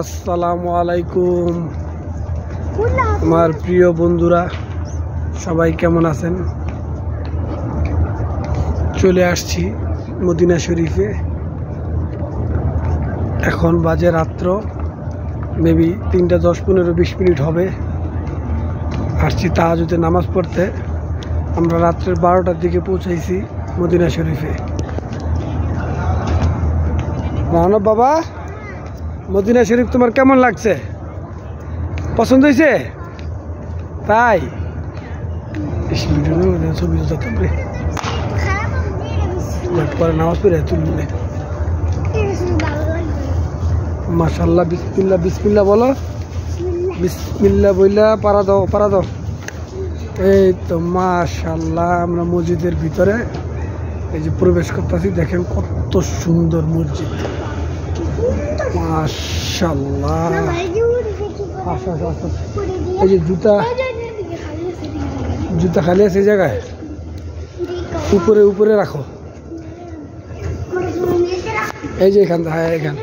আসসালামু আলাইকুম আমার প্রিয় বন্ধুরা, সবাই কেমন আছেন? চলে আসছি মদিনা শরীফে। এখন বাজে রাত্র মেবি 3টা 10-15-20 মিনিট হবে। আসছি তাহাজ্জুদের নামাজ পড়তে। আমরা রাত্রের 12টার দিকে পৌঁছাইছি মদিনা শরীফে। মানব বাবা, মদিনা শরীফ তোমার কেমন লাগছে? পছন্দ হয়েছে? তাই ছবি পরে নামাজ পড়ে তুলবে। মাশাল্লাহ, বিসমিল্লাহ বিসমিল্লাহ বলো। বিসমিল্লাহ বইলা পারা দাও। এই তো মাশাল্লাহ, আমরা মসজিদের ভিতরে এই যে প্রবেশ করতেছি। দেখেন কত সুন্দর মসজিদ, মাশাল্লাহ। এই যে জুতা খালি আছে এই জায়গায়, উপরে রাখো। এই যে এখান, হ্যাঁ এখান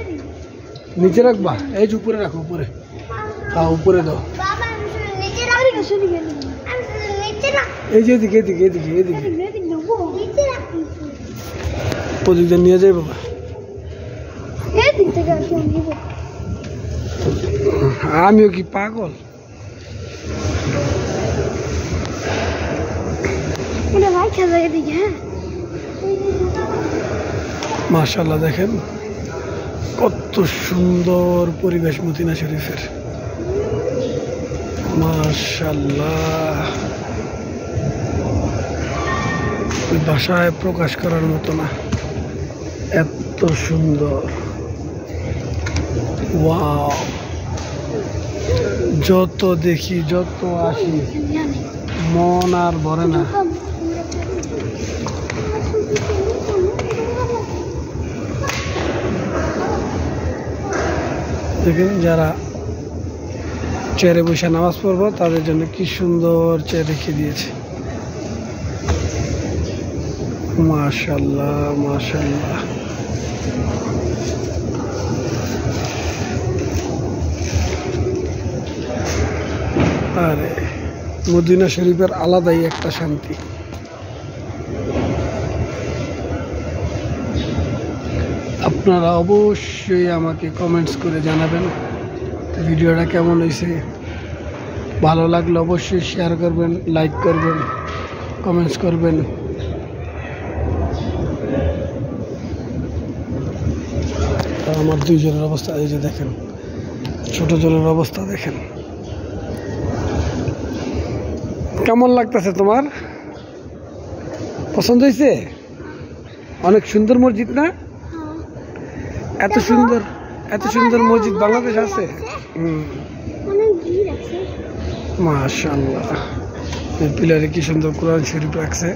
নিচে রাখবা। এই যে উপরে রাখো, উপরে উপরে দাও। এই যে এদিকে ওদিকে নিয়ে যাই বাবা। আমিও কি পাগল? মাশাআল্লাহ, দেখেন কত সুন্দর পরিবেশ মদিনা শরীফের। মাশাআল্লাহ, ভাষায় প্রকাশ করার মতো না, এত সুন্দর। ওয়াও, যত দেখি যত আসি মন আর ভরে না। দেখেন যারা চেয়ারে বসে নামাজ পড়বো তাদের জন্য কি সুন্দর চেয়ার রেখে দিয়েছে। মাশাআল্লাহ মাশাআল্লাহ। আরে মদিনা শরীফের আলাদাই একটা শান্তি। আপনারা অবশ্যই আমাকে কমেন্টস করে জানাবেন ভিডিওটা কেমন হয়েছে। ভালো লাগলে অবশ্যই শেয়ার করবেন, লাইক করবেন, কমেন্টস করবেন। আমার দুইজনের অবস্থা এই যে দেখেন, ছোট জনের অবস্থা দেখেন। কেমন লাগতেছে তোমার? পছন্দ হয়েছে? অনেক সুন্দর মসজিদ না? এত সুন্দর মসজিদ বাংলাদেশ আছে? মাশাআল্লাহ, পিলারে কি সুন্দর কোরআন শরীফ রাখছে।